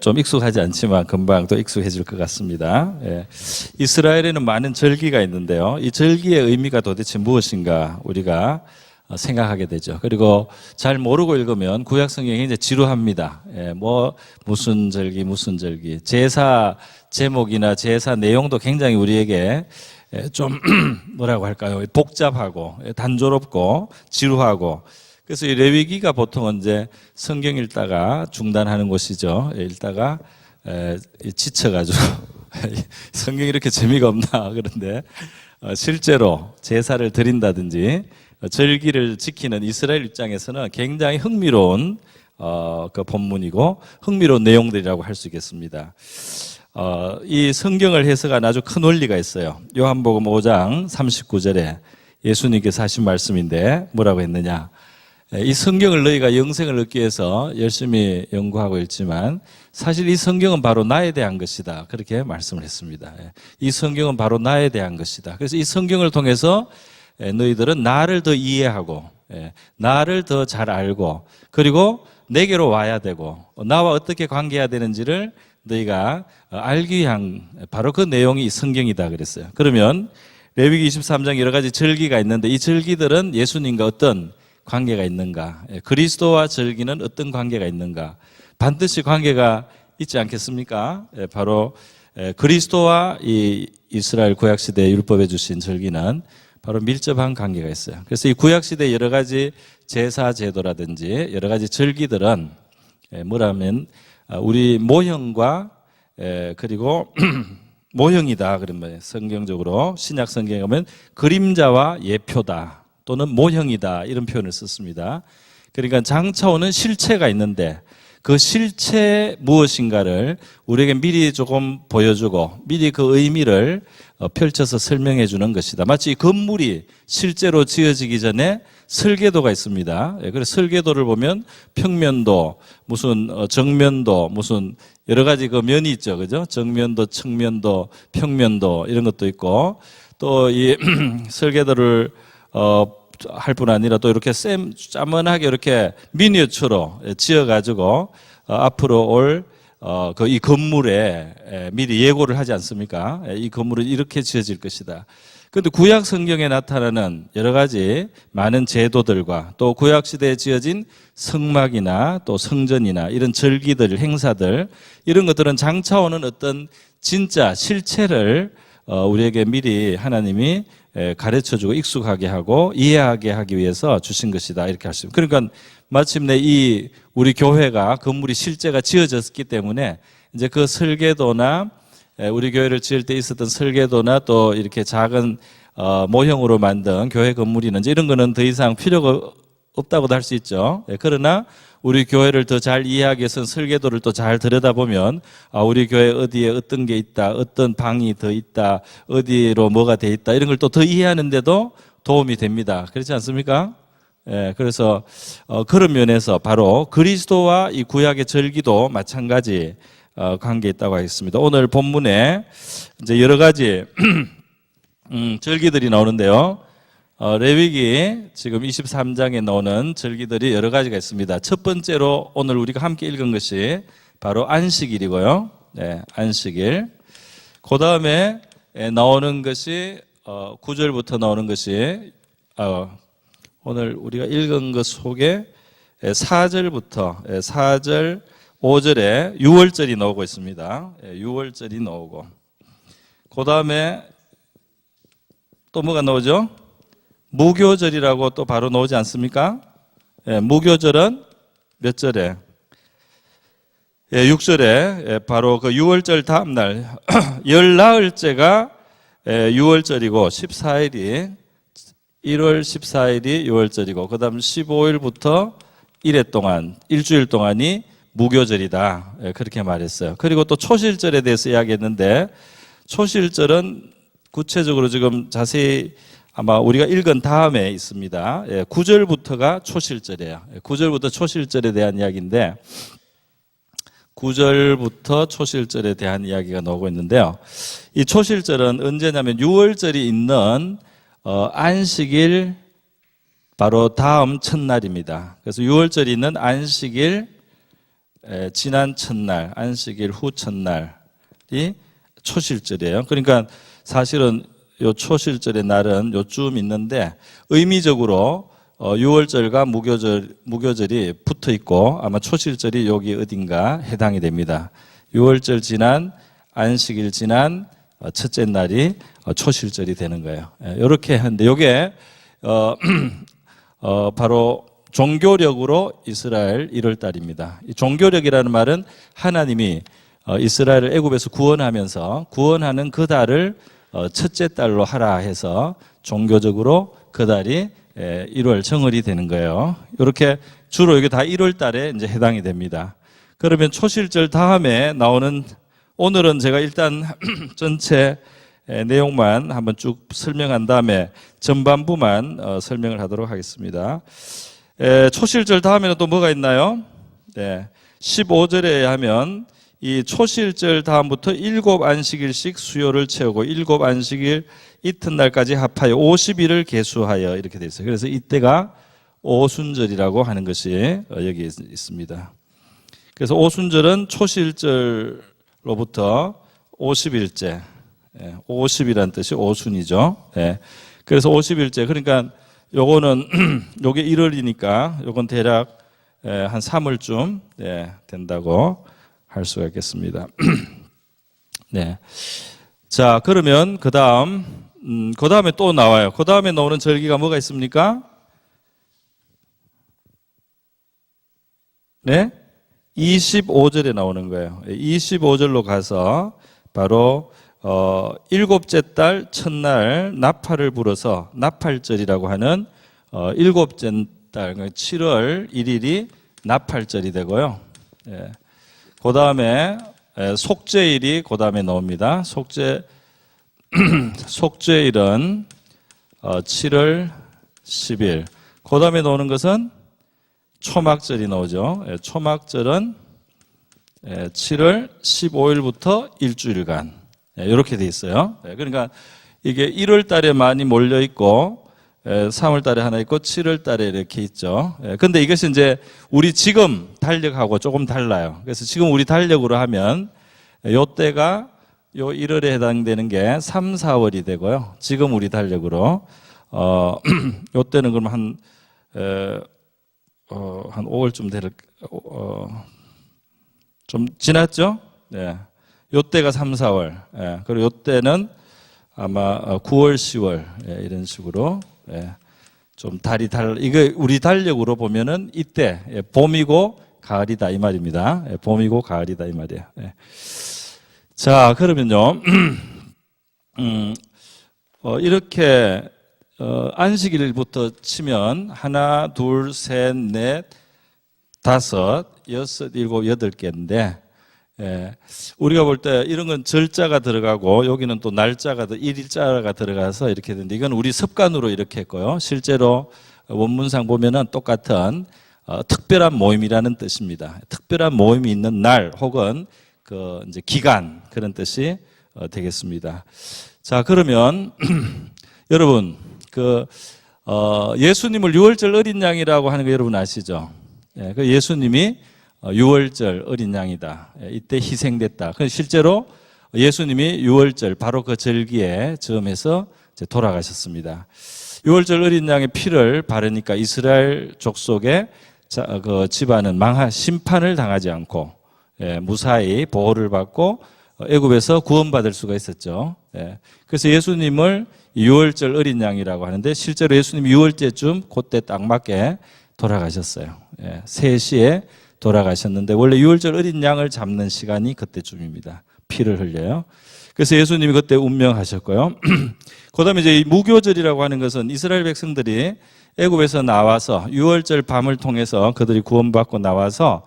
좀 익숙하지 않지만 금방 또 익숙해질 것 같습니다. 이스라엘에는 많은 절기가 있는데요. 이 절기의 의미가 도대체 무엇인가 우리가 생각하게 되죠. 그리고 잘 모르고 읽으면 구약 성경이 굉장히 지루합니다. 무슨 절기, 제사 제목이나 제사 내용도 굉장히 우리에게 좀 뭐라고 할까요? 복잡하고 단조롭고 지루하고. 그래서 이 레위기가 보통은 이제 성경 읽다가 중단하는 곳이죠. 읽다가 지쳐가지고 성경이 이렇게 재미가 없나 그런데 실제로 제사를 드린다든지 절기를 지키는 이스라엘 입장에서는 굉장히 흥미로운 그 본문이고 흥미로운 내용들이라고 할 수 있겠습니다. 이 성경을 해석한 아주 큰 원리가 있어요. 요한복음 5장 39절에 예수님께서 하신 말씀인데 뭐라고 했느냐? 이 성경을 너희가 영생을 얻기 위해서 열심히 연구하고 있지만 사실 이 성경은 바로 나에 대한 것이다. 그렇게 말씀을 했습니다. 이 성경은 바로 나에 대한 것이다. 그래서 이 성경을 통해서 너희들은 나를 더 이해하고 나를 더 잘 알고 그리고 내게로 와야 되고 나와 어떻게 관계해야 되는지를 너희가 알기 위한 바로 그 내용이 이 성경이다 그랬어요. 그러면 레위기 23장 여러 가지 절기가 있는데 이 절기들은 예수님과 어떤 관계가 있는가? 그리스도와 절기는 어떤 관계가 있는가? 반드시 관계가 있지 않겠습니까? 바로 그리스도와 이 이스라엘 구약시대 율법에 주신 절기는 바로 밀접한 관계가 있어요. 그래서 이 구약시대 여러 가지 제사 제도라든지 여러 가지 절기들은 뭐라면 우리 모형과 그리고 모형이다 그러면 성경적으로 신약 성경에 보면 그림자와 예표다. 또는 모형이다 이런 표현을 썼습니다. 그러니까 장차오는 실체가 있는데 그 실체 무엇인가를 우리에게 미리 조금 보여주고 미리 그 의미를 펼쳐서 설명해 주는 것이다. 마치 이 건물이 실제로 지어지기 전에 설계도가 있습니다. 그래서 설계도를 보면 평면도, 무슨 정면도, 무슨 여러 가지 그 면이 있죠, 그죠? 정면도, 측면도, 평면도 이런 것도 있고 또 이 설계도를 할 뿐 아니라 또 이렇게 짜먼하게 이렇게 미니어처로 지어가지고 앞으로 올 이 건물에 미리 예고를 하지 않습니까? 이 건물은 이렇게 지어질 것이다. 그런데 구약 성경에 나타나는 여러 가지 많은 제도들과 또 구약 시대에 지어진 성막이나 또 성전이나 이런 절기들, 행사들 이런 것들은 장차 오는 어떤 진짜 실체를 우리에게 미리 하나님이 가르쳐주고 익숙하게 하고 이해하게 하기 위해서 주신 것이다 이렇게 할 수 있습니다. 그러니까 마침내 이 우리 교회가 건물이 실제가 지어졌기 때문에 이제 그 설계도나 우리 교회를 지을 때 있었던 설계도나 또 이렇게 작은 모형으로 만든 교회 건물이나 이런 거는 더 이상 필요가 없다고도 할 수 있죠. 그러나 우리 교회를 더 잘 이해하기 위해서는 설계도를 또 잘 들여다보면 우리 교회 어디에 어떤 게 있다, 어떤 방이 더 있다, 어디로 뭐가 돼 있다 이런 걸 또 더 이해하는데도 도움이 됩니다. 그렇지 않습니까? 그래서 그런 면에서 바로 그리스도와 이 구약의 절기도 마찬가지 관계에 있다고 하겠습니다. 오늘 본문에 이제 여러 가지 절기들이 나오는데요. 레위기 지금 23장에 나오는 절기들이 여러 가지가 있습니다. 첫 번째로 오늘 우리가 함께 읽은 것이 바로 안식일이고요. 안식일. 그 다음에 나오는 것이 9절부터 나오는 것이 오늘 우리가 읽은 것 속에 4절부터 4절, 5절에 유월절이 나오고 있습니다. 유월절이 나오고 그 다음에 또 뭐가 나오죠? 무교절이라고 또 바로 나오지 않습니까? 무교절은 몇 절에? 6절에 바로 그 유월절 다음 날 열 나흘째가 유월절이고 14일이 1월 14일이 유월절이고 그 다음 15일부터 1회 동안 일주일 동안이 무교절이다 그렇게 말했어요. 그리고 또 초실절에 대해서 이야기했는데 초실절은 구체적으로 지금 자세히 아마 우리가 읽은 다음에 있습니다. 9절부터가 초실절이에요. 9절부터 초실절에 대한 이야기인데 9절부터 초실절에 대한 이야기가 나오고 있는데요. 이 초실절은 언제냐면 유월절이 있는 안식일 바로 다음 첫날입니다. 그래서 유월절이 있는 안식일 지난 첫날, 안식일 후 첫날이 초실절이에요. 그러니까 사실은 요 초실절의 날은 요쯤 있는데 의미적으로 6월절과 무교절이 붙어 있고 아마 초실절이 여기 어딘가 해당이 됩니다. 6월절 지난 안식일 지난 첫째 날이 초실절이 되는 거예요. 이렇게 하는데 이게 바로 종교력으로 이스라엘 1월달입니다. 이 종교력이라는 말은 하나님이 이스라엘을 애굽에서 구원하면서 구원하는 그 달을 첫째 달로 하라 해서 종교적으로 그 달이 1월 정월이 되는 거예요. 이렇게 주로 이게 다 1월 달에 이제 해당이 됩니다. 그러면 초실절 다음에 나오는 오늘은 제가 일단 전체 내용만 한번 쭉 설명한 다음에 전반부만 설명을 하도록 하겠습니다. 초실절 다음에는 또 뭐가 있나요? 15절에 하면 이 초실절 다음부터 7안식일씩 수요를 채우고 7안식일 이튿날까지 합하여 50일을 계수하여 이렇게 되어 있어요. 그래서 이때가 오순절이라고 하는 것이 여기 있습니다. 그래서 오순절은 초실절로부터 50일째, 50이라는 뜻이 오순이죠. 그래서 50일째, 그러니까 요거는 요게 1월이니까 요건 대략 한 3월쯤 된다고 할 수가 있겠습니다. 네. 자, 그러면 그 다음에 또 나와요. 그 다음에 나오는 절기가 뭐가 있습니까? 네? 25절에 나오는 거예요. 25절로 가서 바로 일곱째 달 첫날 나팔을 불어서 나팔절이라고 하는 일곱째 달 7월 1일이 나팔절이 되고요. 그 다음에 속죄일이 그 다음에 나옵니다. 속죄일은 7월 10일. 그 다음에 나오는 것은 초막절이 나오죠. 초막절은 7월 15일부터 일주일간 이렇게 돼 있어요. 그러니까 이게 1월 달에 많이 몰려 있고 3월 달에 하나 있고 7월 달에 이렇게 있죠. 근데 이것이 이제 우리 지금 달력하고 조금 달라요. 그래서 지금 우리 달력으로 하면 요 때가 요 1월에 해당되는 게 3, 4월이 되고요. 지금 우리 달력으로 요 때는 그럼 한 5월쯤 될 좀 지났죠? 네. 요 때가 3, 4월. 그리고 요 때는 아마 9월, 10월 이런 식으로 좀 달이 이거 우리 달력으로 보면은 이때 봄이고 가을이다 이 말입니다. 봄이고 가을이다 이 말이에요. 자, 그러면요. 이렇게 안식일부터 치면 하나, 둘, 셋, 넷, 다섯, 여섯, 일곱, 여덟 개인데 우리가 볼 때 이런 건 절자가 들어가고 여기는 또 날짜가 일일자가 들어가서 이렇게 되는데 이건 우리 습관으로 이렇게 했고요. 실제로 원문상 보면은 똑같은 특별한 모임이라는 뜻입니다. 특별한 모임이 있는 날 혹은 그 이제 기간 그런 뜻이 되겠습니다. 자, 그러면 여러분 예수님을 유월절 어린 양이라고 하는 거 여러분 아시죠? 그 예수님이 6월절 어린 양이다. 이때 희생됐다. 실제로 예수님이 6월절 바로 그 절기에 즈음해서 돌아가셨습니다. 6월절 어린 양의 피를 바르니까 이스라엘 족속의 그 집안은 심판을 당하지 않고 무사히 보호를 받고 애굽에서 구원받을 수가 있었죠. 그래서 예수님을 6월절 어린 양이라고 하는데 실제로 예수님이 6월째쯤 그때 딱 맞게 돌아가셨어요. 3시에 돌아가셨는데 원래 6월절 어린 양을 잡는 시간이 그때쯤입니다. 피를 흘려요. 그래서 예수님이 그때 운명하셨고요. 그다음에 이제 이 무교절이라고 하는 것은 이스라엘 백성들이 애굽에서 나와서 6월절 밤을 통해서 그들이 구원받고 나와서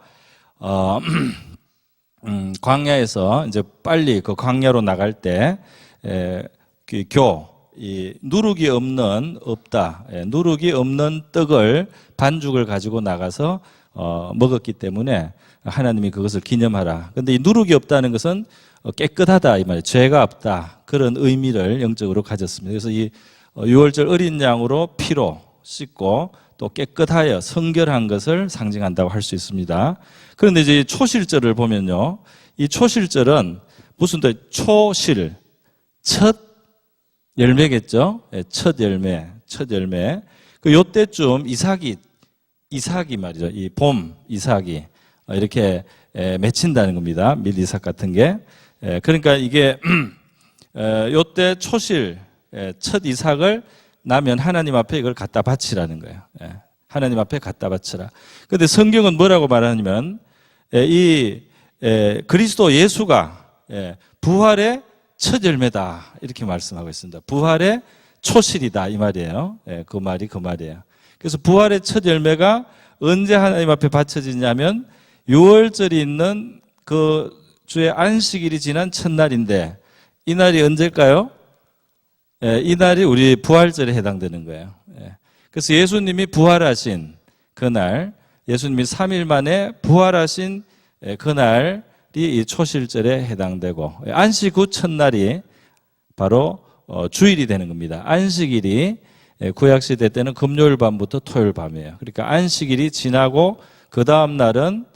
광야에서 이제 빨리 그 광야로 나갈 때 누룩이 없는 떡을 반죽을 가지고 나가서 먹었기 때문에 하나님이 그것을 기념하라. 근데 이 누룩이 없다는 것은 깨끗하다 이 말이에요. 죄가 없다. 그런 의미를 영적으로 가졌습니다. 그래서 이 6월절 어린 양으로 피로 씻고 또 깨끗하여 성결한 것을 상징한다고 할 수 있습니다. 그런데 이제 초실절을 보면요, 이 초실절은 무슨 뜻? 초실, 첫 열매겠죠. 첫 열매, 첫 열매. 그 요때쯤 이삭이 말이죠. 이 봄 이삭이 이렇게 맺힌다는 겁니다. 밀이삭 같은 게. 그러니까 이게 요때 초실 첫 이삭을 나면 하나님 앞에 이걸 갖다 바치라는 거예요. 하나님 앞에 갖다 바치라. 그런데 성경은 뭐라고 말하냐면 이 그리스도 예수가 부활의 첫 열매다 이렇게 말씀하고 있습니다. 부활의 초실이다 이 말이에요. 그 말이에요. 그래서 부활의 첫 열매가 언제 하나님 앞에 바쳐지냐면 6월절이 있는 그 주의 안식일이 지난 첫날인데 이 날이 언제일까요? 이 날이 우리 부활절에 해당되는 거예요. 그래서 예수님이 부활하신 그날, 예수님이 3일 만에 부활하신 그날이 이 초실절에 해당되고 안식 후 첫날이 바로 주일이 되는 겁니다. 안식일이 구약시대 때는 금요일 밤부터 토요일 밤이에요. 그러니까 안식일이 지나고 그 다음 날은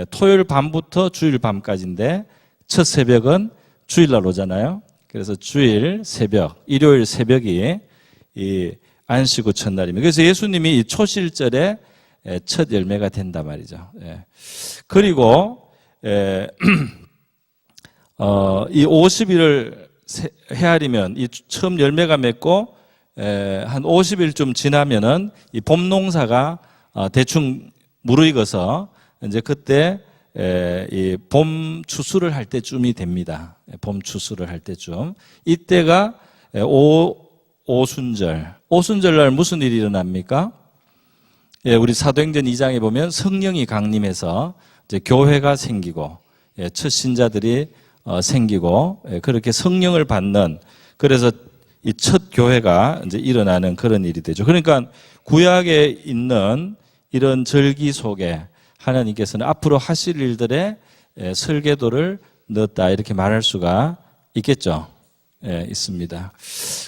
토요일 밤부터 주일 밤까지인데 첫 새벽은 주일날 오잖아요. 그래서 주일 새벽, 일요일 새벽이 이 안식 후 첫날입니다. 그래서 예수님이 이 초실절에 첫 열매가 된단 말이죠. 그리고 이 50일을 헤아리면 이 처음 열매가 맺고 한 50일쯤 지나면은 이 봄 농사가 대충 무르익어서 이제 그때 이 봄 추수를 할 때쯤이 됩니다. 봄 추수를 할 때쯤. 이때가 오순절. 오순절날 무슨 일이 일어납니까? 우리 사도행전 2장에 보면 성령이 강림해서 이제 교회가 생기고 첫 신자들이 생기고 그렇게 성령을 받는, 그래서 이 첫 교회가 이제 일어나는 그런 일이 되죠. 그러니까 구약에 있는 이런 절기 속에 하나님께서는 앞으로 하실 일들의 설계도를 넣었다 이렇게 말할 수가 있겠죠. 있습니다.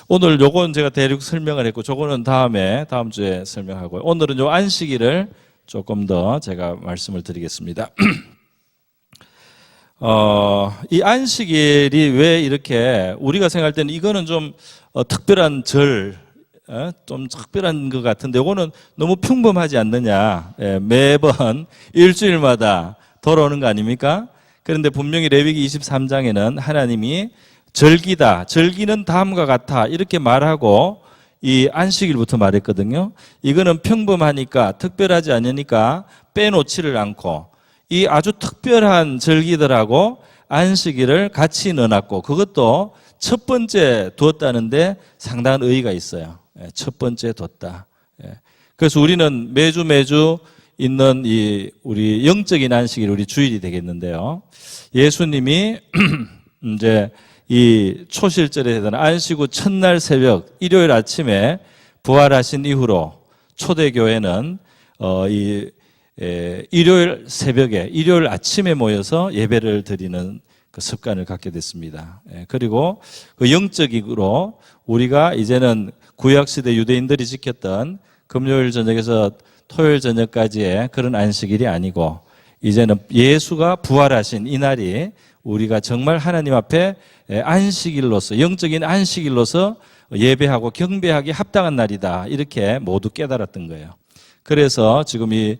오늘 요건 제가 대략 설명을 했고 저거는 다음 주에 설명하고, 오늘은 요 안식일을 조금 더 제가 말씀을 드리겠습니다. 이 안식일이 왜 이렇게 우리가 생각할 때는 이거는 좀 특별한 좀 특별한 것 같은데 이거는 너무 평범하지 않느냐. 매번 일주일마다 돌아오는 거 아닙니까? 그런데 분명히 레위기 23장에는 하나님이 절기다, 절기는 다음과 같아 이렇게 말하고 이 안식일부터 말했거든요. 이거는 평범하니까 특별하지 않으니까 빼놓지를 않고 이 아주 특별한 절기들하고 안식일을 같이 넣어놨고 그것도 첫 번째 두었다는데 상당한 의의가 있어요. 첫 번째 뒀다. 그래서 우리는 매주 있는 이 우리 영적인 안식일, 우리 주일이 되겠는데요. 예수님이 이제 이 초실절에 해당하는 안식 후 첫날 새벽 일요일 아침에 부활하신 이후로 초대교회는 일요일 새벽에 일요일 아침에 모여서 예배를 드리는 그 습관을 갖게 됐습니다. 그리고 그 영적으로 우리가 이제는 구약시대 유대인들이 지켰던 금요일 저녁에서 토요일 저녁까지의 그런 안식일이 아니고 이제는 예수가 부활하신 이 날이 우리가 정말 하나님 앞에 안식일로서, 영적인 안식일로서 예배하고 경배하기 합당한 날이다 이렇게 모두 깨달았던 거예요. 그래서 지금 이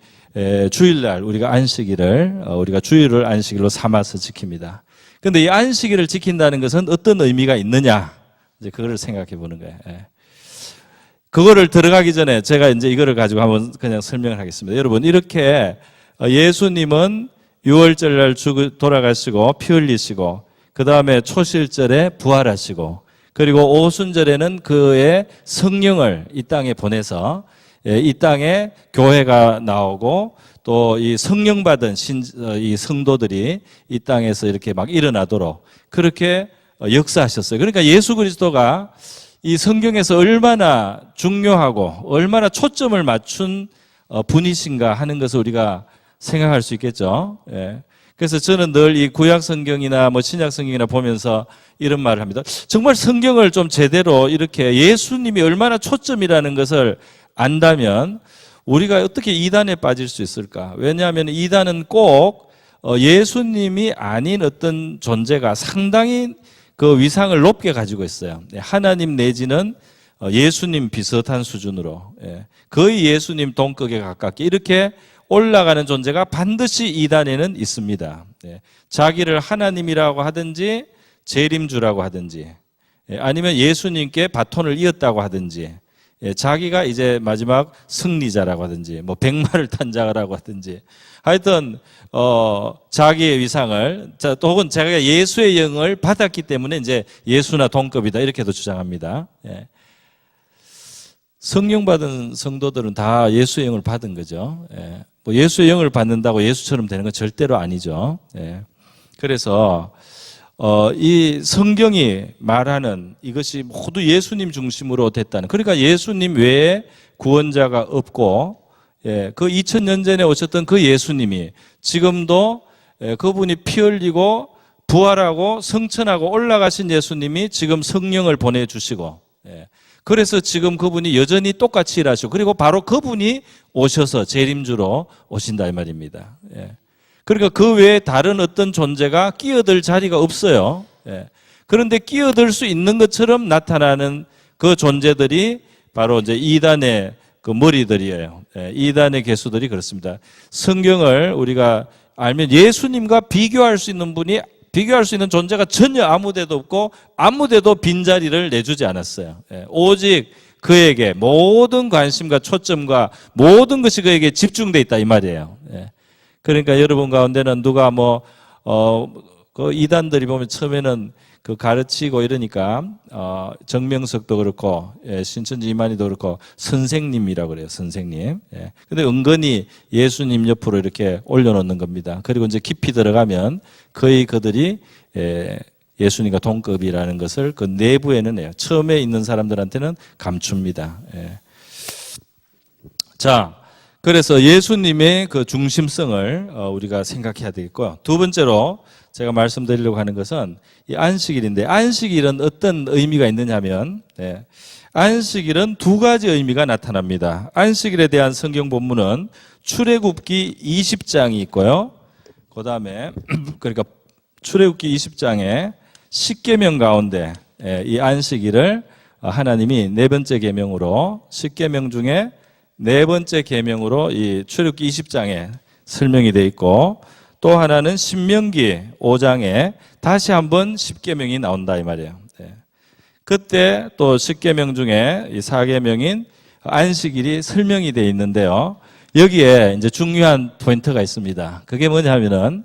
주일날 우리가 안식일을 우리가 주일을 안식일로 삼아서 지킵니다. 그런데 이 안식일을 지킨다는 것은 어떤 의미가 있느냐, 이제 그거를 생각해 보는 거예요. 그거를 들어가기 전에 제가 이제 이거를 가지고 한번 그냥 설명을 하겠습니다. 여러분, 이렇게 예수님은 6월절 날 돌아가시고 피 흘리시고 그 다음에 초실절에 부활하시고 그리고 오순절에는 그의 성령을 이 땅에 보내서 이 땅에 교회가 나오고 또 이 성령 받은 이 성도들이 이 땅에서 이렇게 막 일어나도록 그렇게 역사하셨어요. 그러니까 예수 그리스도가 이 성경에서 얼마나 중요하고 얼마나 초점을 맞춘 분이신가 하는 것을 우리가 생각할 수 있겠죠. 그래서 저는 늘 이 구약 성경이나 뭐 신약 성경이나 보면서 이런 말을 합니다. 정말 성경을 좀 제대로 이렇게 예수님이 얼마나 초점이라는 것을 안다면 우리가 어떻게 이단에 빠질 수 있을까? 왜냐하면 이단은 꼭 예수님이 아닌 어떤 존재가 상당히 그 위상을 높게 가지고 있어요. 하나님 내지는 예수님 비슷한 수준으로, 거의 예수님 동급에 가깝게 이렇게 올라가는 존재가 반드시 이단에는 있습니다. 자기를 하나님이라고 하든지 재림주라고 하든지 아니면 예수님께 바톤을 이었다고 하든지 자기가 이제 마지막 승리자라고 하든지 뭐 백마를 탄 자라고 하든지 하여튼 자기의 위상을 혹은 자기가 예수의 영을 받았기 때문에 이제 예수나 동급이다 이렇게도 주장합니다. 성령 받은 성도들은 다 예수의 영을 받은 거죠. 뭐 예수의 영을 받는다고 예수처럼 되는 건 절대로 아니죠. 그래서 이 성경이 말하는 이것이 모두 예수님 중심으로 됐다는, 그러니까 예수님 외에 구원자가 없고 그 2000년 전에 오셨던 그 예수님이 지금도 그분이 피 흘리고 부활하고 성천하고 올라가신 예수님이 지금 성령을 보내주시고 그래서 지금 그분이 여전히 똑같이 일하시고 그리고 바로 그분이 오셔서 재림주로 오신다 이 말입니다. 그러니까 그 외에 다른 어떤 존재가 끼어들 자리가 없어요. 그런데 끼어들 수 있는 것처럼 나타나는 그 존재들이 바로 이제 이단의 그 머리들이에요. 이단의 개수들이 그렇습니다. 성경을 우리가 알면 예수님과 비교할 수 있는 존재가 전혀 아무데도 없고 아무데도 빈자리를 내주지 않았어요. 오직 그에게 모든 관심과 초점과 모든 것이 그에게 집중되어 있다 이 말이에요. 그러니까 여러분 가운데는 누가 그 이단들이 보면 처음에는 그 가르치고 이러니까 정명석도 그렇고 신천지 이만희도 그렇고 선생님이라고 그래요. 선생님. 근데 은근히 예수님 옆으로 이렇게 올려놓는 겁니다. 그리고 이제 깊이 들어가면 거의 그들이 예수님과 동급이라는 것을 그 내부에는 처음에 있는 사람들한테는 감춥니다. 자, 그래서 예수님의 그 중심성을 우리가 생각해야 되겠고요. 두 번째로 제가 말씀드리려고 하는 것은 이 안식일인데, 안식일은 어떤 의미가 있느냐면 안식일은 두 가지 의미가 나타납니다. 안식일에 대한 성경 본문은 출애굽기 20장이 있고요. 그 다음에 그러니까 출애굽기 20장에 십계명 가운데 이 안식일을 하나님이 네 번째 계명으로, 십계명 중에 네 번째 계명으로 이 출애굽기 20장에 설명이 되어 있고, 또 하나는 신명기 5장에 다시 한번 십계명이 나온다 이 말이에요. 그때 또 십계명 중에 이 4계명인 안식일이 설명이 되어 있는데요. 여기에 이제 중요한 포인트가 있습니다. 그게 뭐냐면은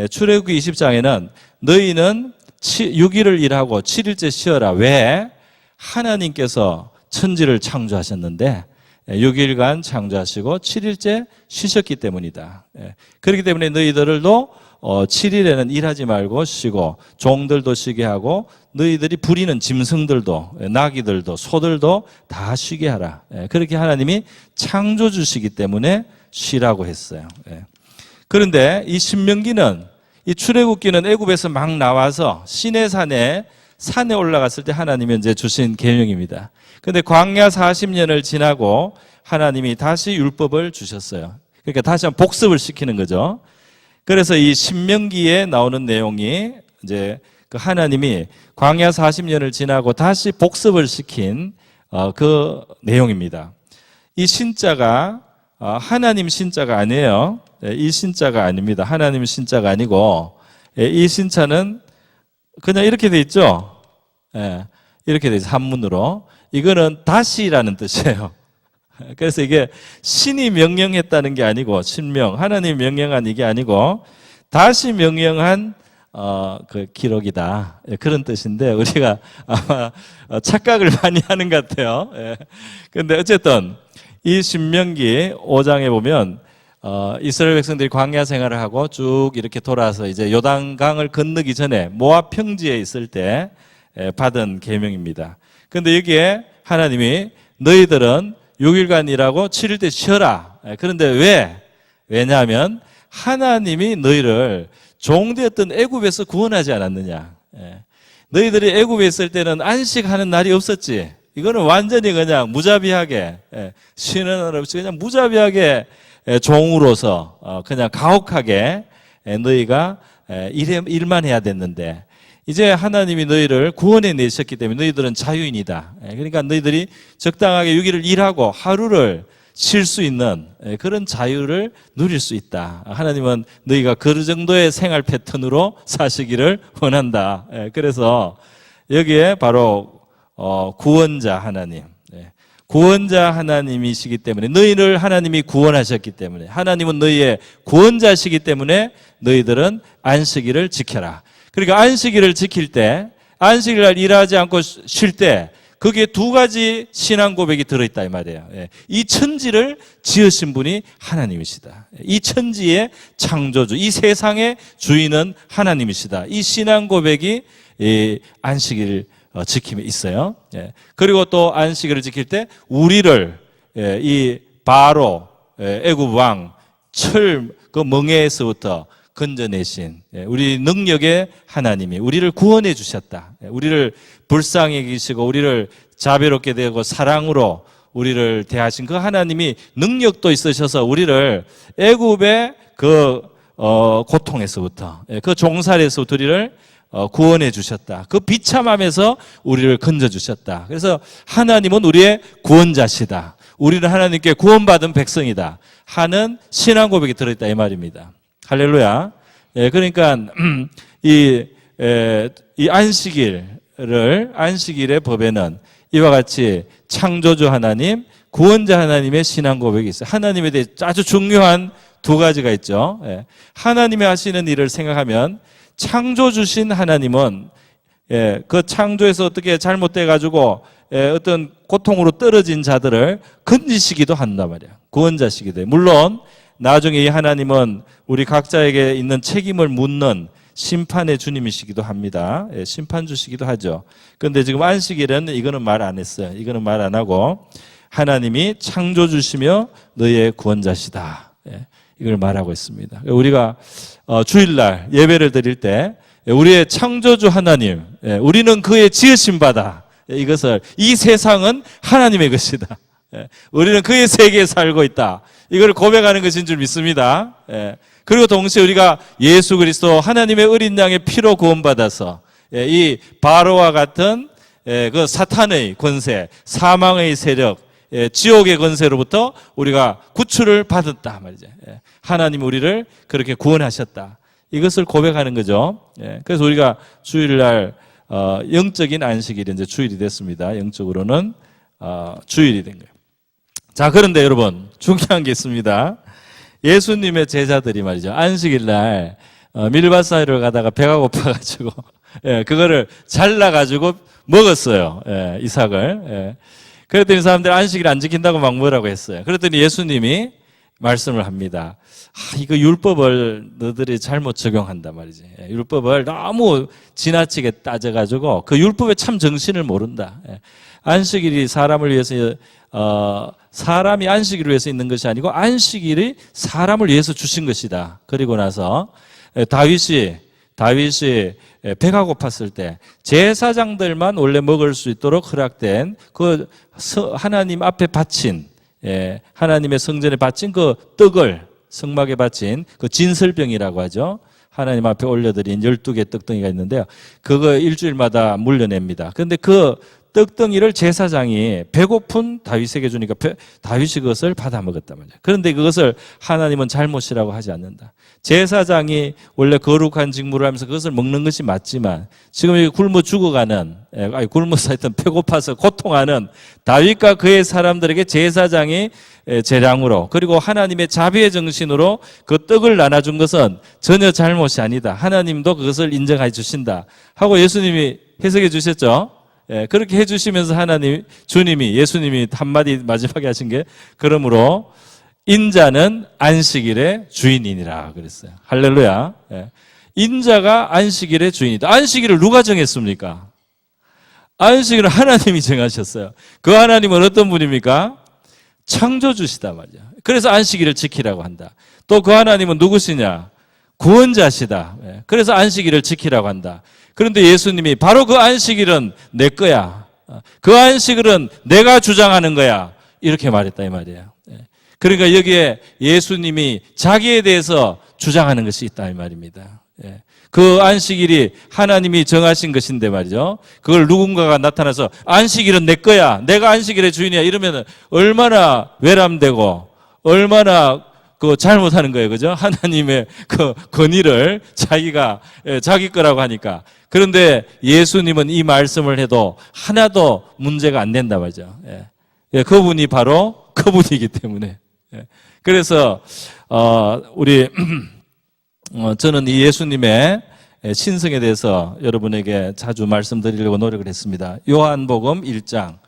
출애굽기 20장에는 너희는 6일을 일하고 7일째 쉬어라. 왜? 하나님께서 천지를 창조하셨는데 6일간 창조하시고 7일째 쉬셨기 때문이다. 그렇기 때문에 너희들도 7일에는 일하지 말고 쉬고 종들도 쉬게 하고 너희들이 부리는 짐승들도 나귀들도 소들도 다 쉬게 하라. 그렇게 하나님이 창조주시기 때문에 쉬라고 했어요. 그런데 이 신명기는, 이 출애굽기는 애굽에서 막 나와서 시내산에 올라갔을 때 하나님이 이제 주신 계명입니다. 그런데 광야 40년을 지나고 하나님이 다시 율법을 주셨어요. 그러니까 다시 한번 복습을 시키는 거죠. 그래서 이 신명기에 나오는 내용이 이제 그 하나님이 광야 40년을 지나고 다시 복습을 시킨 그 내용입니다. 이 신자가 하나님 신자가 아니에요. 이 신자가 아닙니다. 하나님 신자가 아니고 이 신자는 그냥 이렇게 돼 있죠. 이렇게 돼 있어요. 한문으로. 이거는 다시라는 뜻이에요. 그래서 이게 신이 명령했다는 게 아니고, 신명, 하나님이 명령한 이게 아니고 다시 명령한 그 기록이다. 그런 뜻인데 우리가 아마 착각을 많이 하는 것 같아요. 그런데 어쨌든 이 신명기 5장에 보면 이스라엘 백성들이 광야 생활을 하고 쭉 이렇게 돌아서 이제 요단강을 건너기 전에 모압 평지에 있을 때 받은 계명입니다. 그런데 여기에 하나님이 너희들은 6일간 일하고 7일째 쉬어라. 그런데 왜냐하면 하나님이 너희를 종되었던 애굽에서 구원하지 않았느냐. 너희들이 애굽에 있을 때는 안식하는 날이 없었지. 이거는 완전히 그냥 무자비하게, 쉬는 없이 그냥 무자비하게 종으로서 그냥 가혹하게 너희가 일만 해야 됐는데, 이제 하나님이 너희를 구원해 내셨기 때문에 너희들은 자유인이다. 그러니까 너희들이 적당하게 6일을 일하고 하루를 쉴 수 있는 그런 자유를 누릴 수 있다. 하나님은 너희가 그 정도의 생활 패턴으로 사시기를 원한다. 그래서 여기에 바로 구원자 하나님, 구원자 하나님이시기 때문에, 너희를 하나님이 구원하셨기 때문에, 하나님은 너희의 구원자시기 때문에 너희들은 안식일을 지켜라. 그러니까 안식일을 지킬 때, 안식일 날 일하지 않고 쉴 때, 거기에 두 가지 신앙 고백이 들어있다 이 말이에요. 이 천지를 지으신 분이 하나님이시다. 이 천지의 창조주, 이 세상의 주인은 하나님이시다. 이 신앙 고백이 안식일 지킴에 있어요. 그리고 또 안식일을 지킬 때 우리를 이 바로 애굽 왕 철 그 멍에에서부터 건져내신 우리 능력의 하나님이 우리를 구원해 주셨다. 우리를 불쌍히 계시고 우리를 자비롭게 되고 사랑으로 우리를 대하신 그 하나님이 능력도 있으셔서 우리를 애굽의 그 고통에서부터, 그 종살이에서부터 우리를 구원해 주셨다. 그 비참함에서 우리를 건져 주셨다. 그래서 하나님은 우리의 구원자시다. 우리는 하나님께 구원받은 백성이다 하는 신앙 고백이 들어있다 이 말입니다. 할렐루야. 그러니까 이 안식일의 법에는 이와 같이 창조주 하나님, 구원자 하나님의 신앙 고백이 있어요. 하나님에 대해 아주 중요한 두 가지가 있죠. 하나님이 하시는 일을 생각하면, 창조 주신 하나님은 그 창조에서 어떻게 잘못돼 가지고 어떤 고통으로 떨어진 자들을 건지시기도 한단 말이야. 구원자시기도 해. 물론 나중에 이 하나님은 우리 각자에게 있는 책임을 묻는 심판의 주님이시기도 합니다. 심판 주시기도 하죠. 그런데 지금 안식일은 이거는 말 안 했어요. 이거는 말 안 하고 하나님이 창조주시며 너희의 구원자시다. 이걸 말하고 있습니다. 우리가 주일날 예배를 드릴 때 우리의 창조주 하나님, 우리는 그의 지으신 바다. 이것을, 이 세상은 하나님의 것이다. 우리는 그의 세계에 살고 있다. 이걸 고백하는 것인 줄 믿습니다. 그리고 동시에 우리가 예수 그리스도 하나님의 어린 양의 피로 구원받아서 이 바로와 같은 그 사탄의 권세, 사망의 세력, 지옥의 권세로부터 우리가 구출을 받았다 말이죠. 하나님 우리를 그렇게 구원하셨다. 이것을 고백하는 거죠. 그래서 우리가 주일날 영적인 안식일이 이제 주일이 됐습니다. 영적으로는 주일이 된 거예요. 자, 그런데 여러분 중요한 게 있습니다. 예수님의 제자들이 말이죠, 안식일날 밀밭사이를 가다가 배가 고파가지고 그거를 잘라가지고 먹었어요. 이삭을. 그랬더니 사람들이 안식일 안 지킨다고 막 뭐라고 했어요. 그랬더니 예수님이 말씀을 합니다. 이거 율법을 너들이 잘못 적용한단 말이지. 율법을 너무 지나치게 따져가지고 그 율법의 참 정신을 모른다. 안식일이 사람을 위해서 사람이 안식일을 위해서 있는 것이 아니고 안식일이 사람을 위해서 주신 것이다. 그리고 나서 다윗이 배가 고팠을 때 제사장들만 원래 먹을 수 있도록 허락된 그 하나님 앞에 바친, 하나님의 성전에 바친 그 떡을, 성막에 바친 그 진설병이라고 하죠. 하나님 앞에 올려드린 12개 떡덩이가 있는데요. 그거 일주일마다 물려냅니다. 그런데 그 떡덩이를 제사장이 배고픈 다윗에게 주니까 다윗이 그것을 받아 먹었단 말이에요. 그런데 그것을 하나님은 잘못이라고 하지 않는다. 제사장이 원래 거룩한 직무를 하면서 그것을 먹는 것이 맞지만 지금 굶어 죽어가는, 굶어서 하여튼 배고파서 고통하는 다윗과 그의 사람들에게 제사장이 재량으로, 그리고 하나님의 자비의 정신으로 그 떡을 나눠준 것은 전혀 잘못이 아니다. 하나님도 그것을 인정해 주신다 하고 예수님이 해석해 주셨죠. 그렇게 해주시면서 주님이, 예수님이 한마디 마지막에 하신 게, 그러므로 인자는 안식일의 주인이니라 그랬어요. 할렐루야. 인자가 안식일의 주인이다. 안식일을 누가 정했습니까? 안식일을 하나님이 정하셨어요. 그 하나님은 어떤 분입니까? 창조주시다 말이야. 그래서 안식일을 지키라고 한다. 또 그 하나님은 누구시냐? 구원자시다. 그래서 안식일을 지키라고 한다. 그런데 예수님이 바로 그 안식일은 내 거야. 그 안식일은 내가 주장하는 거야. 이렇게 말했다 이 말이에요. 그러니까 여기에 예수님이 자기에 대해서 주장하는 것이 있다 이 말입니다. 그 안식일이 하나님이 정하신 것인데 말이죠. 그걸 누군가가 나타나서 안식일은 내 거야. 내가 안식일의 주인이야. 이러면 얼마나 외람되고 얼마나 잘못하는 거예요. 그죠? 하나님의 그 권위를 자기가 자기 거라고 하니까. 그런데 예수님은 이 말씀을 해도 하나도 문제가 안 된다 말이죠. 그분이 바로 그분이기 때문에. 그래서 저는 이 예수님의 신성에 대해서 여러분에게 자주 말씀드리려고 노력을 했습니다. 요한복음 1장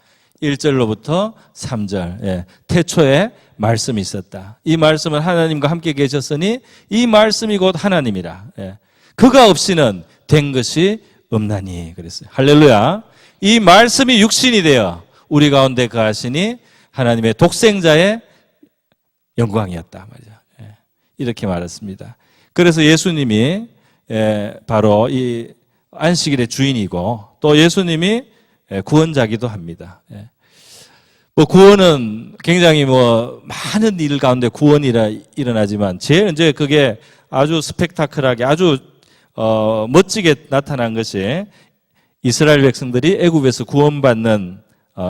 1절로부터 3절. 태초에 말씀이 있었다. 이 말씀은 하나님과 함께 계셨으니 이 말씀이 곧 하나님이라. 그가 없이는 된 것이 없나니 그랬어요. 할렐루야. 이 말씀이 육신이 되어 우리 가운데 거하시니 하나님의 독생자의 영광이었다 말이죠. 이렇게 말했습니다. 그래서 예수님이 바로 이 안식일의 주인이고 또 예수님이 구원자기도 합니다. 구원은 굉장히 많은 일 가운데 구원이 일어나지만 제일 이제 그게 아주 스펙타클하게 아주 멋지게 나타난 것이 이스라엘 백성들이 애굽에서 구원받는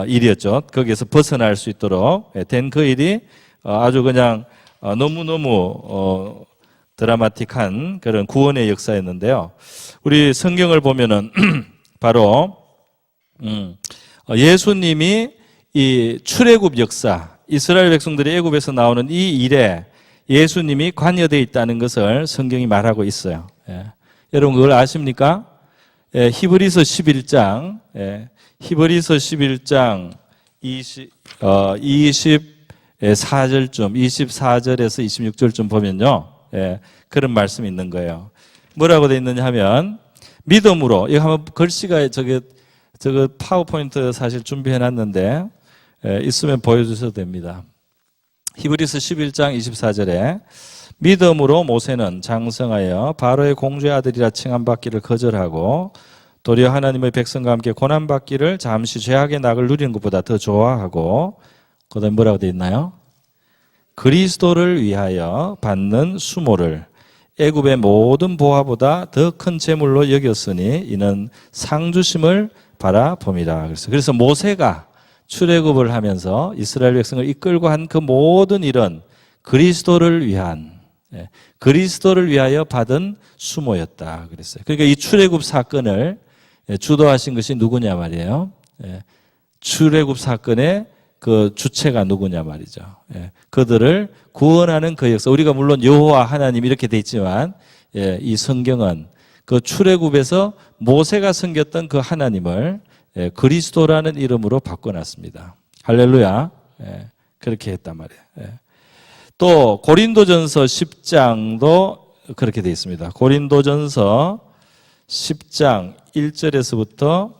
일이었죠. 거기에서 벗어날 수 있도록 된 그 일이 아주 그냥 너무너무 드라마틱한 그런 구원의 역사였는데요. 우리 성경을 보면은 바로 예수님이 이 출애굽 역사, 이스라엘 백성들이 애굽에서 나오는 이 일에 예수님이 관여되어 있다는 것을 성경이 말하고 있어요. 여러분 그걸 아십니까? 히브리서 11장, 히브리서 11장 24절쯤, 24절에서 26절쯤 보면요. 그런 말씀이 있는 거예요. 뭐라고 되어 있느냐 하면 믿음으로, 이거 한번 글씨가 저거 파워포인트 사실 준비해 놨는데 있으면 보여주셔도 됩니다. 히브리서 11장 24절에 믿음으로 모세는 장성하여 바로의 공주의 아들이라 칭함받기를 거절하고 도리어 하나님의 백성과 함께 고난받기를 잠시 죄악의 낙을 누리는 것보다 더 좋아하고 그 다음에 뭐라고 되어 있나요? 그리스도를 위하여 받는 수모를 애굽의 모든 보화보다 더 큰 재물로 여겼으니 이는 상주심을 바라봄이라. 그래서 모세가 출애굽을 하면서 이스라엘 백성을 이끌고 한 그 모든 일은 그리스도를 위하여 받은 수모였다 그랬어요. 그러니까 이 출애굽 사건을 주도하신 것이 누구냐 말이에요. 출애굽 사건의 그 주체가 누구냐 말이죠. 그들을 구원하는 그 역사. 우리가 물론 여호와 하나님 이렇게 돼 있지만 이 성경은 그 출애굽에서 모세가 섬겼던 그 하나님을 그리스도라는 이름으로 바꿔놨습니다. 할렐루야. 그렇게 했단 말이에요. 또 고린도전서 10장도 그렇게 돼 있습니다. 고린도전서 10장 1절에서부터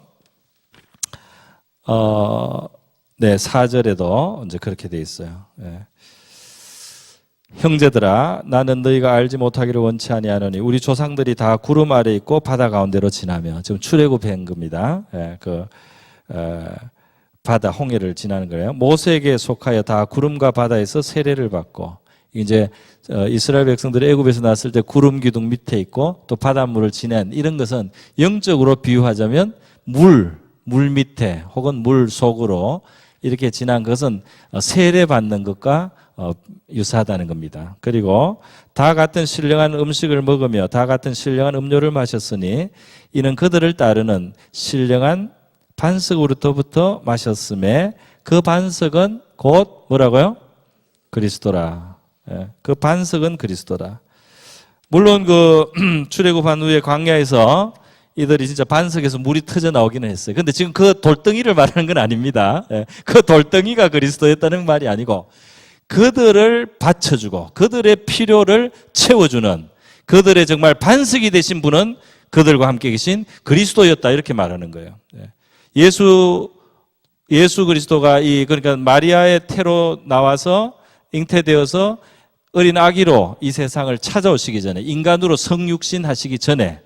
4절에도 이제 그렇게 돼 있어요. 형제들아 나는 너희가 알지 못하기를 원치 아니하노니 우리 조상들이 다 구름 아래 있고 바다 가운데로 지나며 지금 출애굽한 겁니다. 바다 홍해를 지나는 거예요. 모세에게 속하여 다 구름과 바다에서 세례를 받고 이제 이스라엘 백성들이 애굽에서 났을 때 구름 기둥 밑에 있고 또 바닷물을 지낸 이런 것은 영적으로 비유하자면 물 밑에 혹은 물 속으로 이렇게 지난 것은 세례 받는 것과 유사하다는 겁니다. 그리고 다 같은 신령한 음식을 먹으며 다 같은 신령한 음료를 마셨으니 이는 그들을 따르는 신령한 반석으로부터 마셨음에 그 반석은 곧 뭐라고요? 그리스도라. 그 반석은 그리스도라. 물론 그 출애굽한 후에 광야에서 이들이 진짜 반석에서 물이 터져 나오기는 했어요. 근데 지금 그 돌덩이를 말하는 건 아닙니다. 그 돌덩이가 그리스도였다는 말이 아니고 그들을 받쳐주고 그들의 필요를 채워주는 그들의 정말 반석이 되신 분은 그들과 함께 계신 그리스도였다 이렇게 말하는 거예요. 예수 그리스도가 그러니까 마리아의 태로 나와서 잉태되어서 어린 아기로 이 세상을 찾아오시기 전에 인간으로 성육신 하시기 전에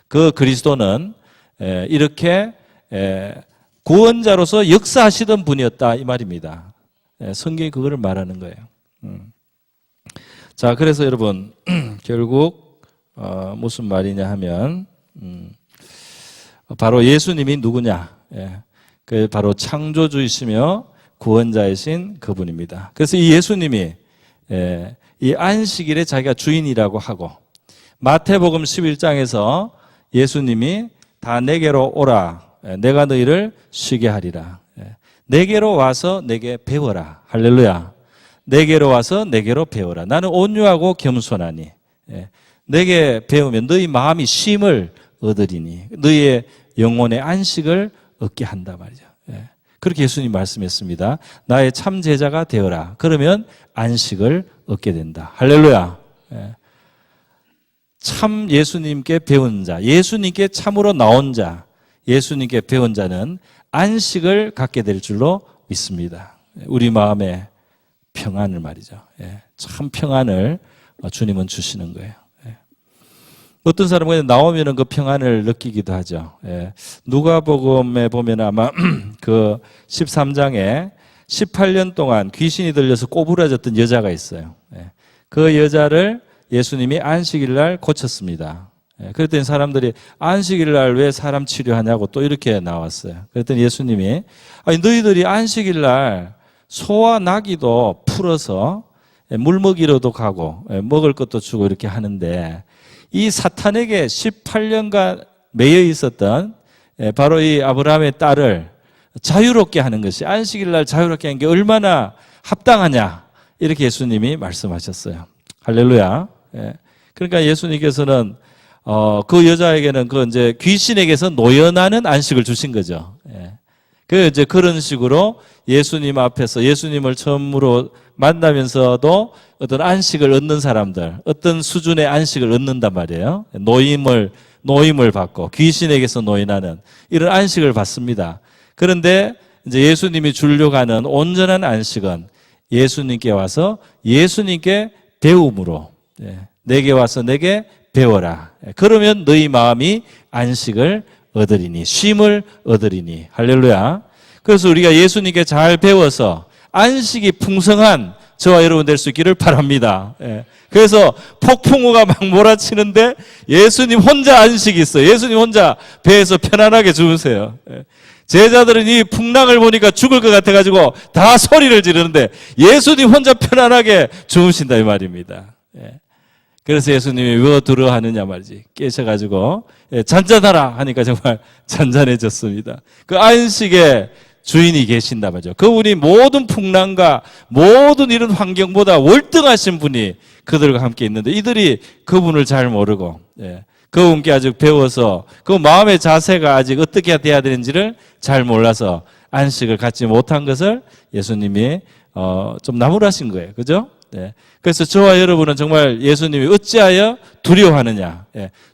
그 그리스도는 이렇게 구원자로서 역사하시던 분이었다 이 말입니다. 성경이 그거를 말하는 거예요. 자, 그래서 여러분 결국 무슨 말이냐 하면 바로 예수님이 누구냐? 그 바로 창조주이시며 구원자이신 그분입니다. 그래서 이 예수님이 이 안식일에 자기가 주인이라고 하고 마태복음 11장에서 예수님이 다 내게로 오라. 내가 너희를 쉬게 하리라. 내게로 와서 내게 배워라. 할렐루야. 내게로 와서 내게로 배워라. 나는 온유하고 겸손하니 내게 배우면 너희 마음이 쉼을 얻으리니 너희의 영혼의 안식을 얻게 한다 말이죠. 그렇게 예수님 말씀했습니다. 나의 참 제자가 되어라. 그러면 안식을 얻게 된다. 할렐루야. 참 예수님께 배운 자, 예수님께 참으로 나온 자, 예수님께 배운 자는 안식을 갖게 될 줄로 믿습니다. 우리 마음에 평안을 말이죠. 참 평안을 주님은 주시는 거예요. 어떤 사람은 나오면은 그 평안을 느끼기도 하죠. 누가복음에 보면 아마 그 13장에 18년 동안 귀신이 들려서 꼬부라졌던 여자가 있어요. 그 여자를 예수님이 안식일 날 고쳤습니다. 그랬더니 사람들이 안식일 날 왜 사람 치료하냐고 또 이렇게 나왔어요. 그랬더니 예수님이 아니 너희들이 안식일 날 소와 나귀도 풀어서 물 먹이러도 가고 먹을 것도 주고 이렇게 하는데 이 사탄에게 18년간 매여 있었던 바로 이 아브라함의 딸을 자유롭게 하는 것이 안식일 날 자유롭게 하는 게 얼마나 합당하냐 이렇게 예수님이 말씀하셨어요. 할렐루야. 그러니까 예수님께서는 그 여자에게는 그 이제 귀신에게서 노연하는 안식을 주신 거죠. 그 이제 그런 식으로 예수님 앞에서 예수님을 처음으로 만나면서도 어떤 안식을 얻는 사람들, 어떤 수준의 안식을 얻는단 말이에요. 노임을 받고 귀신에게서 노인하는 이런 안식을 받습니다. 그런데 이제 예수님이 주려고 하는 온전한 안식은 예수님께 와서 예수님께 배움으로 내게 와서 내게 배워라. 그러면 너희 마음이 안식을 얻으리니 쉼을 얻으리니 할렐루야. 그래서 우리가 예수님께 잘 배워서 안식이 풍성한 저와 여러분 될 수 있기를 바랍니다. 그래서 폭풍우가 막 몰아치는데 예수님 혼자 안식이 있어요. 예수님 혼자 배에서 편안하게 주무세요. 제자들은 이 풍랑을 보니까 죽을 것 같아가지고 다 소리를 지르는데 예수님 혼자 편안하게 주무신다 이 말입니다. 그래서 예수님이 왜 두려 하느냐 말이지. 깨셔가지고 잔잔하라 하니까 정말 잔잔해졌습니다. 그 안식의 주인이 계신다 말이죠. 그분이 모든 풍랑과 모든 이런 환경보다 월등하신 분이 그들과 함께 있는데 이들이 그분을 잘 모르고 그분께 아직 배워서 그 마음의 자세가 아직 어떻게 돼야 되는지를 잘 몰라서 안식을 갖지 못한 것을 예수님이 좀 나무라신 거예요. 그죠? 그래서 저와 여러분은 정말 예수님이 어찌하여 두려워하느냐,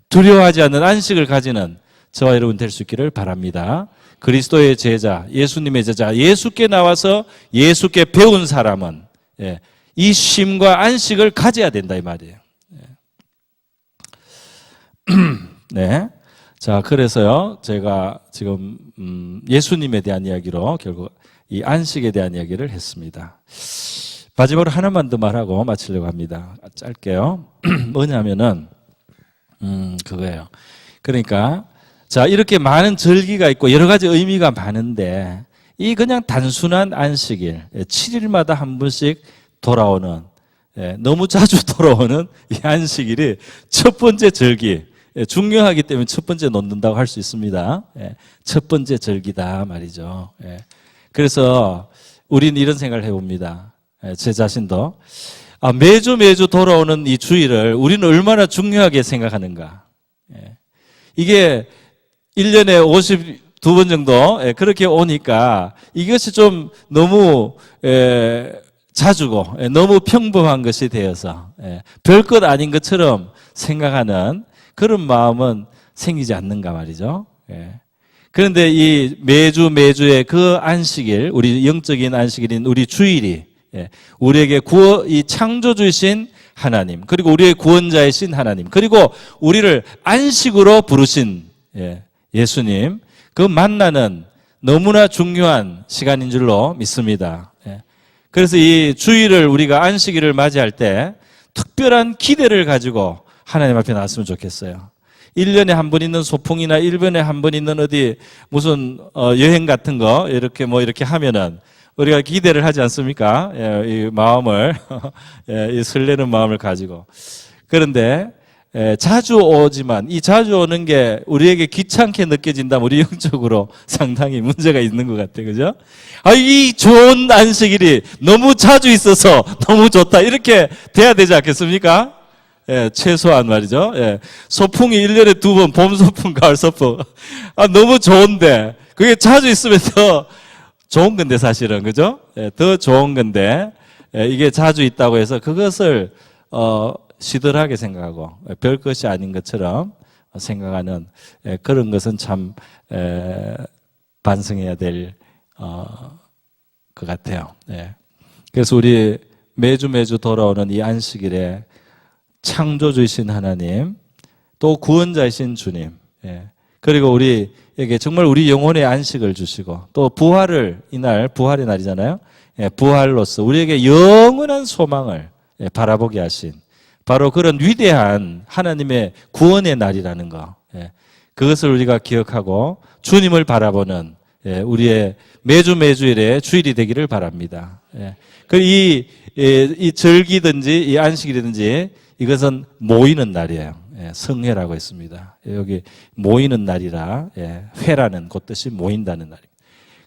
두려워하지 않는 안식을 가지는 저와 여러분 될 수 있기를 바랍니다. 그리스도의 제자, 예수님의 제자, 예수께 나와서 예수께 배운 사람은 이 쉼과 안식을 가져야 된다 이 말이에요. 네. 자, 그래서요, 제가 지금 예수님에 대한 이야기로 결국 이 안식에 대한 이야기를 했습니다. 마지막으로 하나만 더 말하고 마치려고 합니다. 짧게요. 뭐냐면은 그거예요. 그러니까 자, 이렇게 많은 절기가 있고 여러 가지 의미가 많은데 이 그냥 단순한 안식일 7일마다 한 번씩 돌아오는 너무 자주 돌아오는 이 안식일이 첫 번째 절기 중요하기 때문에 첫 번째 놓는다고 할 수 있습니다. 첫 번째 절기다 말이죠. 그래서 우리는 이런 생각을 해봅니다. 제 자신도 매주 돌아오는 이 주일을 우리는 얼마나 중요하게 생각하는가. 이게 1년에 52번 정도 그렇게 오니까 이것이 좀 너무 자주고 너무 평범한 것이 되어서 별것 아닌 것처럼 생각하는 그런 마음은 생기지 않는가 말이죠. 그런데 이 매주의 그 안식일, 우리 영적인 안식일인 우리 주일이 우리에게 이 창조주이신 하나님, 그리고 우리의 구원자이신 하나님, 그리고 우리를 안식으로 부르신 예수님, 그 만나는 너무나 중요한 시간인 줄로 믿습니다. 예. 그래서 이 주일을 우리가 안식일을 맞이할 때 특별한 기대를 가지고 하나님 앞에 나왔으면 좋겠어요. 1년에 한 번 있는 소풍이나 1년에 한 번 있는 어디 무슨 여행 같은 거 이렇게 하면은 우리가 기대를 하지 않습니까? 예, 이 마음을 예, 이 설레는 마음을 가지고. 그런데 자주 오지만 이 자주 오는 게 우리에게 귀찮게 느껴진다면 우리 영적으로 상당히 문제가 있는 것 같아요. 그죠? 이 좋은 안식일이 너무 자주 있어서 너무 좋다. 이렇게 돼야 되지 않겠습니까? 예, 최소한 말이죠. 예, 소풍이 1년에 2번, 봄 소풍, 가을 소풍. 너무 좋은데, 그게 자주 있으면 더 좋은 건데, 사실은. 그죠? 예, 더 좋은 건데, 예, 이게 자주 있다고 해서 그것을, 시들하게 생각하고, 별 것이 아닌 것처럼 생각하는, 그런 것은 참, 반성해야 될, 것 같아요. 예. 그래서 우리 매주 돌아오는 이 안식일에 창조주이신 하나님, 또 구원자이신 주님, 예. 그리고 우리에게 정말 우리 영혼의 안식을 주시고, 또 부활을, 이날 부활의 날이잖아요. 예, 부활로서 우리에게 영원한 소망을 바라보게 하신 바로 그런 위대한 하나님의 구원의 날이라는 거, 예. 그것을 우리가 기억하고 주님을 바라보는 우리의 매주일의 주일이 되기를 바랍니다. 예. 이 절기든지 이 안식일이든지 이것은 모이는 날이에요. 예, 성회라고 했습니다. 여기 모이는 날이라, 회라는 그 뜻이 모인다는 날입니다.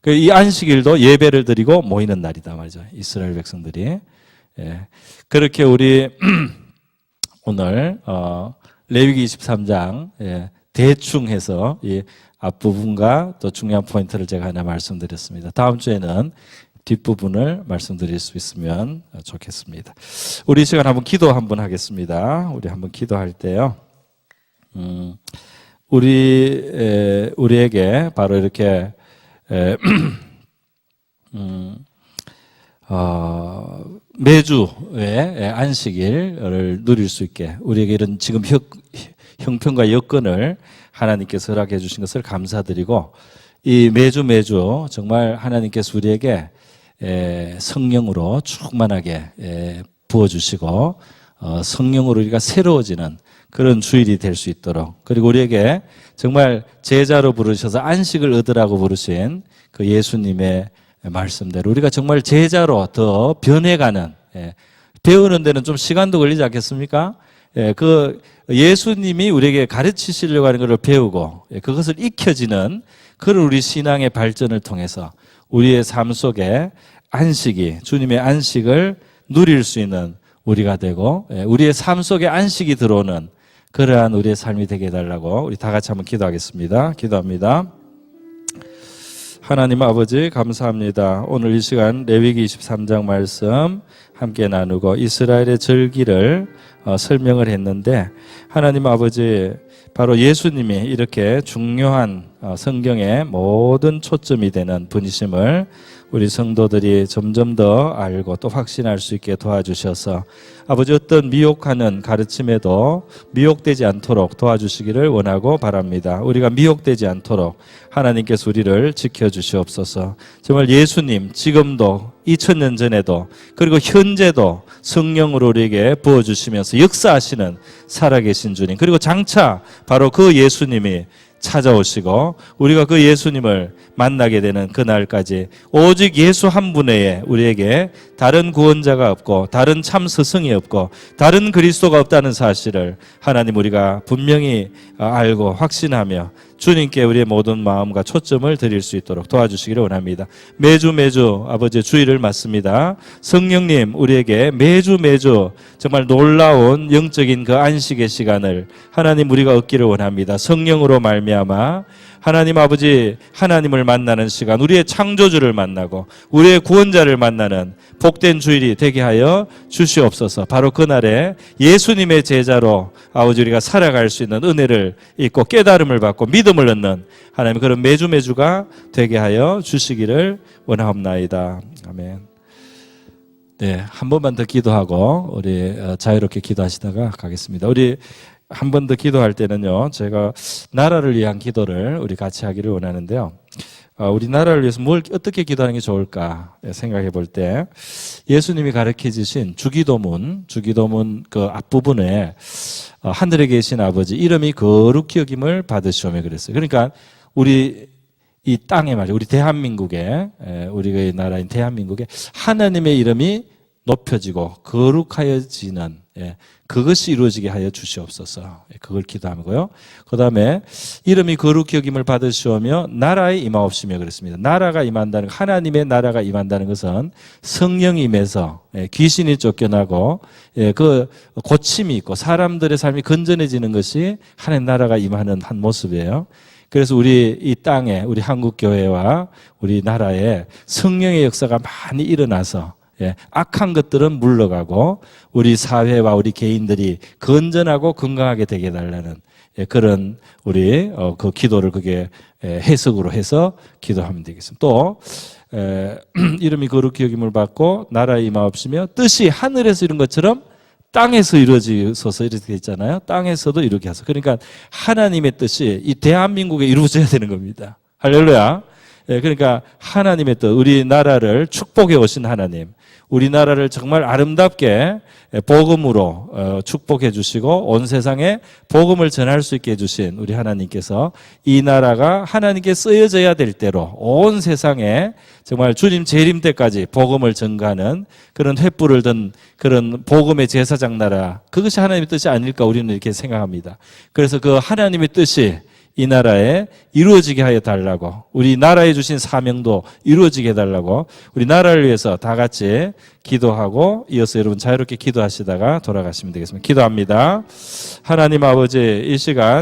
이 안식일도 예배를 드리고 모이는 날이다 말이죠. 이스라엘 백성들이. 예, 그렇게 우리 오늘 레위기 23장 대충 해서 이 앞부분과 또 중요한 포인트를 제가 하나 말씀드렸습니다. 다음 주에는 뒷부분을 말씀드릴 수 있으면 좋겠습니다. 우리 이 시간 한번 기도 한번 하겠습니다. 우리 한번 기도할 때요. 우리에게 바로 이렇게 매주의 안식일을 누릴 수 있게 우리에게 이런 지금 형편과 여건을 하나님께서 허락해 주신 것을 감사드리고 이 매주 정말 하나님께서 우리에게 성령으로 충만하게 부어주시고 성령으로 우리가 새로워지는 그런 주일이 될 수 있도록, 그리고 우리에게 정말 제자로 부르셔서 안식을 얻으라고 부르신 그 예수님의 말씀대로 우리가 정말 제자로 더 변해가는, 배우는 데는 좀 시간도 걸리지 않겠습니까? 그 예수님이 우리에게 가르치시려고 하는 것을 배우고 그것을 익혀지는 그런 우리 신앙의 발전을 통해서 우리의 삶 속에 안식이, 주님의 안식을 누릴 수 있는 우리가 되고 우리의 삶 속에 안식이 들어오는 그러한 우리의 삶이 되게 해달라고 우리 다 같이 한번 기도하겠습니다. 기도합니다. 하나님 아버지 감사합니다. 오늘 이 시간 레위기 23장 말씀 함께 나누고 이스라엘의 절기를 설명을 했는데, 하나님 아버지 바로 예수님이 이렇게 중요한 성경의 모든 초점이 되는 분이심을 우리 성도들이 점점 더 알고 또 확신할 수 있게 도와주셔서 아버지 어떤 미혹하는 가르침에도 미혹되지 않도록 도와주시기를 원하고 바랍니다. 우리가 미혹되지 않도록 하나님께서 우리를 지켜주시옵소서. 정말 예수님 지금도 2000년 전에도 그리고 현재도 성령으로 우리에게 부어주시면서 역사하시는 살아계신 주님, 그리고 장차 바로 그 예수님이 찾아오시고 우리가 그 예수님을 만나게 되는 그날까지 오직 예수 한 분에 우리에게 다른 구원자가 없고 다른 참 스승이 없고 다른 그리스도가 없다는 사실을 하나님 우리가 분명히 알고 확신하며 주님께 우리의 모든 마음과 초점을 드릴 수 있도록 도와주시기를 원합니다. 매주 아버지의 주일을 맞습니다. 성령님 우리에게 매주 정말 놀라운 영적인 그 안식의 시간을 하나님 우리가 얻기를 원합니다. 성령으로 말미암아 하나님 아버지 하나님을 만나는 시간, 우리의 창조주를 만나고 우리의 구원자를 만나는 복된 주일이 되게 하여 주시옵소서. 바로 그날에 예수님의 제자로 아버지 우리가 살아갈 수 있는 은혜를 잊고 깨달음을 받고 믿음을 얻는 하나님 그런 매주가 되게 하여 주시기를 원하옵나이다. 아멘. 네, 한 번만 더 기도하고 우리 자유롭게 기도하시다가 가겠습니다. 우리 한 번 더 기도할 때는요, 제가 나라를 위한 기도를 우리 같이 하기를 원하는데요. 우리나라를 위해서 뭘 어떻게 기도하는 게 좋을까 생각해 볼 때 예수님이 가르쳐 주신 주기도문 그 앞부분에 하늘에 계신 아버지 이름이 거룩히 여김을 받으시오며 그랬어요. 그러니까 우리 이 땅에 말이죠. 우리 대한민국에 우리의 나라인 대한민국에 하나님의 이름이 높여지고 거룩하여지는 그것이 이루어지게 하여 주시옵소서. 그걸 기도하고요. 그 다음에 이름이 거룩히 여김을 받으시오며 나라에 임하옵시며 그랬습니다. 나라가 임한다는 하나님의 나라가 임한다는 것은 성령이 임해서 귀신이 쫓겨나고 그 고침이 있고 사람들의 삶이 건전해지는 것이 하나님 나라가 임하는 한 모습이에요. 그래서 우리 이 땅에 우리 한국 교회와 우리 나라에 성령의 역사가 많이 일어나서 악한 것들은 물러가고 우리 사회와 우리 개인들이 건전하고 건강하게 되게 해달라는 그런 우리 그 기도를 그게 해석으로 해서 기도하면 되겠습니다. 또 이름이 거룩히 여김을 받고 나라에 임하옵시며 뜻이 하늘에서 이룬 것처럼 땅에서 이루어지소서 이렇게 되어 있잖아요. 땅에서도 이루게 하소서. 그러니까 하나님의 뜻이 이 대한민국에 이루어져야 되는 겁니다. 할렐루야. 그러니까 하나님의 뜻, 우리 나라를 축복해 오신 하나님, 우리나라를 정말 아름답게 복음으로 축복해 주시고 온 세상에 복음을 전할 수 있게 해주신 우리 하나님께서 이 나라가 하나님께 쓰여져야 될 대로 온 세상에 정말 주님 재림 때까지 복음을 전가하는 그런 횃불을 든 그런 복음의 제사장 나라, 그것이 하나님의 뜻이 아닐까 우리는 이렇게 생각합니다. 그래서 그 하나님의 뜻이 이 나라에 이루어지게 하여 달라고, 우리 나라에 주신 사명도 이루어지게 해달라고 우리 나라를 위해서 다 같이 기도하고 이어서 여러분 자유롭게 기도하시다가 돌아가시면 되겠습니다. 기도합니다. 하나님 아버지, 이 시간